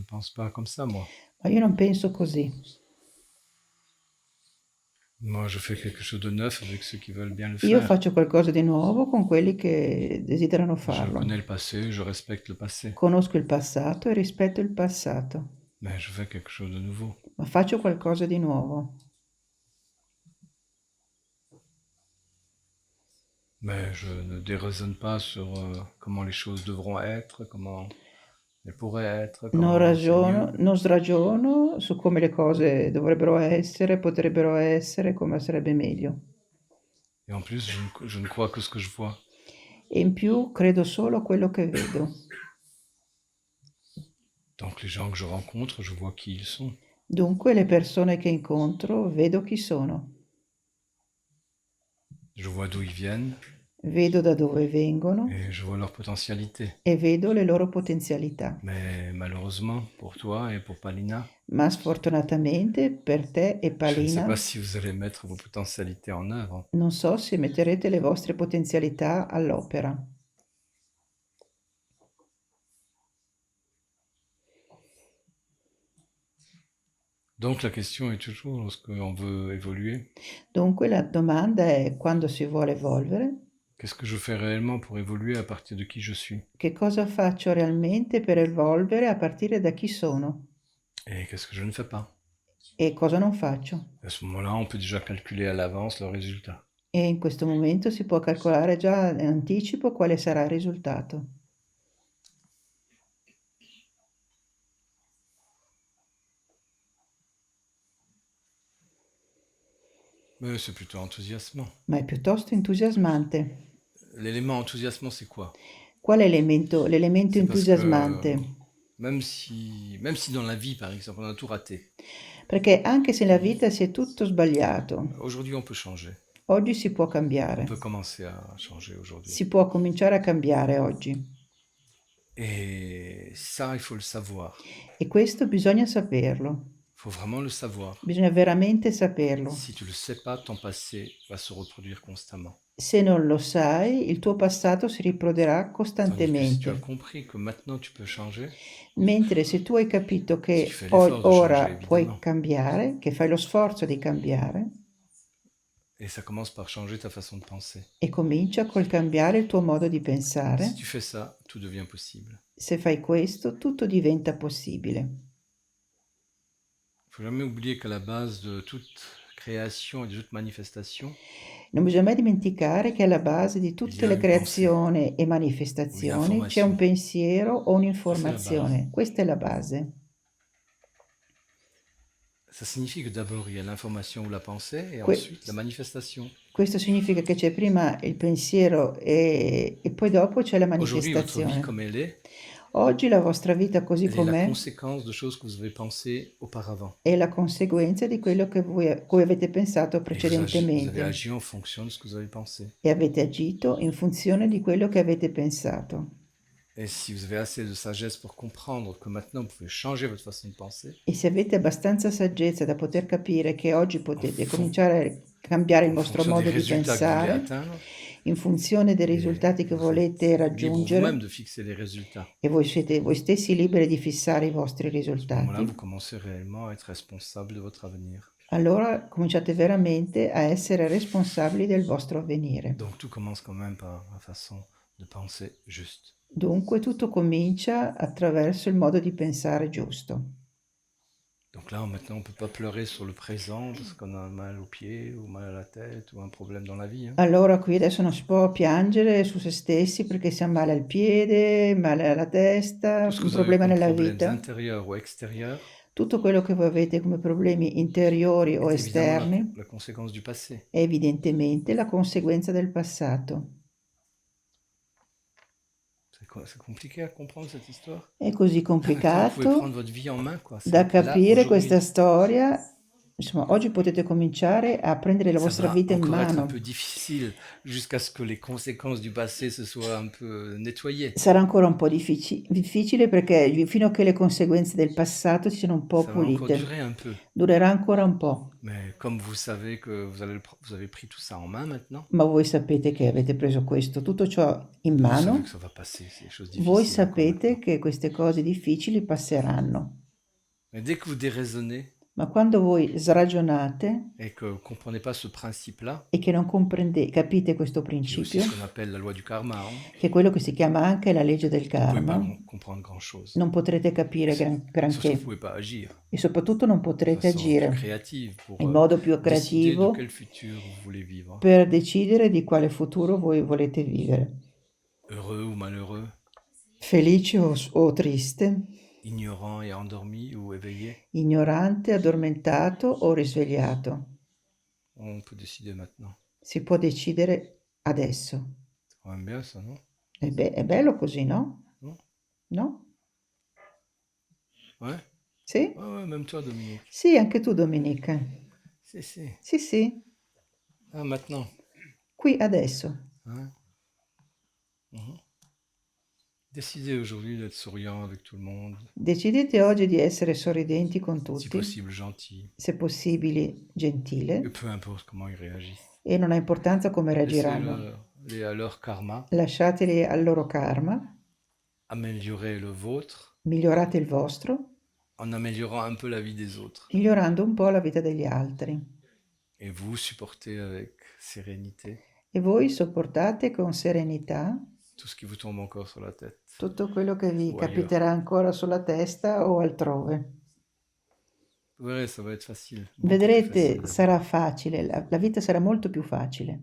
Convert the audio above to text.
pense pas comme ça, moi. Ma io non penso così. Moi, je fais quelque chose de neuf avec ceux qui veulent bien le Io faire. faccio qualcosa di nuovo con quelli che desiderano Je farlo. connais le passé, je respecte le passé. Conosco il passato e rispetto il passato, Mais je fais quelque chose de nouveau. ma faccio qualcosa di nuovo. Mais je ne déraisonne pas sur comment les choses devront être, comment elles pourraient être, comment c'est mieux. Non sragiono su come le cose dovrebbero essere, potrebbero essere, come sarebbe meglio. Et en plus, je ne crois que ce que je vois. E in più credo solo a quello che vedo. Donc les gens que je rencontre, je vois qui ils sont. Dunque le persone che incontro vedo chi sono, Je vois d'où ils viennent vedo da dove vengono et je vois leur potentialité. e vedo le loro potenzialità. Mais malheureusement, pour toi et pour Palina, Ma sfortunatamente per te e je ne sais Palina pas si vous allez mettre vos potentialités en œuvre. non so se metterete le vostre potenzialità all'opera. Donc la question est toujours, lorsqu'on veut évoluer, Dunque la domanda è quando si vuole evolvere, qu'est-ce que je fais réellement pour évoluer à partir de qui je suis? che cosa faccio realmente per evolvere a partire da chi sono Et qu'est-ce que je ne fais pas? e cosa non faccio. À ce moment-là, on peut déjà calculer à l'avance le résultat. E in questo momento si può calcolare già in anticipo quale sarà il risultato. Mais c'est plutôt enthousiasmant. Ma è piuttosto entusiasmante. L'élément enthousiasmant, c'est quoi? Qual è l'elemento C'est parce que entusiasmante? même si dans la vie, par exemple, on a tout raté, Perché anche se nella vita si è tutto sbagliato, aujourd'hui on peut changer. oggi si può On cambiare. peut commencer à changer aujourd'hui. Si può cominciare a cambiare oggi. Et ça, il faut le savoir. E questo bisogna saperlo. Il faut vraiment le savoir. Bisogna veramente saperlo. Si tu le sais pas, ton passé va se reproduire constamment. Se non lo sai, il tuo passato si riproderà Tandis que si tu as costantemente. compris que maintenant tu peux changer, Mentre se tu hai capito si tu che fais l'effort de changer ora puoi évidemment, cambiare, che fai lo sforzo di cambiare, et ça commence par changer ta façon de penser. e comincia col cambiare il tuo modo di Si pensare, tu fais ça, tout devient possible. se fai questo, tutto diventa possibile. Il faut jamais oublier qu'à la base de toute création et de toute manifestation, Non bisogna mai dimenticare che alla base di il y tutte a le une pensée creazioni e ou une manifestazioni c'è un information. pensiero o Ça, c'est la base. un'informazione. Questa è la base. Ça signifie que d'abord il y a l'information ou la pensée et Que- ensuite la manifestation. Questo significa che c'è prima il pensiero e poi dopo c'è la Aujourd'hui, votre vie manifestazione. comme Oggi la vostra vita così elle est la com'è conséquence de choses que vous avez pensées auparavant. è la conseguenza di quello che cui avete pensato Et vous avez precedentemente agi en fonction de ce que vous avez pensé. e avete agito in funzione di quello che avete pensato. Et si vous avez assez de sagesse pour comprendre que maintenant vous pouvez changer votre façon de penser, E se avete abbastanza saggezza da poter capire che oggi en, potete fon- cominciare a cambiare il en vostro fonction des modo di résultats que vous voulez pensare atteindre, in funzione dei et risultati che vous volete êtes libre vous-même raggiungere de fixer les résultats. e voi siete voi stessi liberi di fissare i vostri À ce moment-là, vous risultati, commencez réellement à être responsable de votre avenir. allora cominciate veramente a essere responsabili del vostro avvenire. Donc tout commence quand même par la façon de penser juste. Dunque tutto comincia attraverso il modo di pensare giusto. Donc là, maintenant, on ne peut pas pleurer sur le présent parce qu'on a mal aux pieds ou mal à la tête ou un problème dans la vie. Hein. Allora qui adesso non si può piangere su se stessi perché si ha male al piede, male alla testa, Tout ce que un vous avez problema comme nella problèmes vita. intérieurs ou extérieurs Tutto quello che voi avete come problemi interiori o est évidemment esterni la conséquence du passé. è evidentemente la conseguenza del passato. C'est compliqué à comprendre cette histoire. È così Là, maintenant, vous pouvez prendre complicato votre vie en main, quoi. da C'est là, capire questa aujourd'hui. storia insomma, oggi potete cominciare a prendere la Ça vostra va vita in encore être un mano. peu difficile jusqu'à ce que les conséquences du passé se soient un peu nettoyées. Sarà ancora un po' difficile perché fino a che le conseguenze del passato siano un po' Ça va encore pulite. durer un peu. Durerà ancora un po', Mais comme vous savez que vous avez pris tout ça en main maintenant, ma voi sapete che avete preso questo, tutto ciò in vous savez que mano, ça va passer, c'est des choses voi difficiles encore sapete maintenant. che queste cose difficili passeranno. Mais dès que vous déraisonnez Ma quando voi sragionate et que vous ne comprenez pas ce principe-là, e che non capite questo qui est aussi ce principio, qu'on appelle la loi du karma, hein, che è quello che si chiama anche la legge del vous ne pouvez pas karma, comprendre grand-chose. non potrete capire Et surtout, vous ne granché pouvez pas agir e soprattutto non de potrete façon plus agire créative pour in modo più décider de creativo quel futur vous voulez vivre. per decidere di quale futuro voi volete vivere. Heureux ou malheureux, Felice o triste, ignorant et endormi ou éveillé, ignorante, addormentato o risvegliato. on peut décider maintenant. Si può decidere adesso. C'est quand même bien ça, non? È bello così, no? Non? No? Ouais? Sì? Ouais, ouais, même toi, Dominique. Sì, anche tu Domenica. Si, si. Sì, sì, Ah, maintenant. qui adesso. Hein? Mhm. Décidez aujourd'hui d'être souriant avec tout le monde, Decidete oggi di essere sorridenti con si tutti, possible gentil, se possibile et gentile, peu importe comment ils réagissent. e non ha importanza come reagiranno. Laissez-les à leur karma, Lasciateli al loro karma, améliorer le vôtre migliorate il vostro, en améliorant un peu la vie des autres. migliorando un po' la vita degli altri. Et vous supportez avec sérénité E voi sopportate con serenità tout ce qui vous tombe encore sur la tête tutto quello che vi ou ailleurs. capiterà ancora sulla testa o altrove. Vous verrez, ça va être facile, beaucoup plus facile Vedrete, la vie. sarà facile, la vita sarà molto più facile.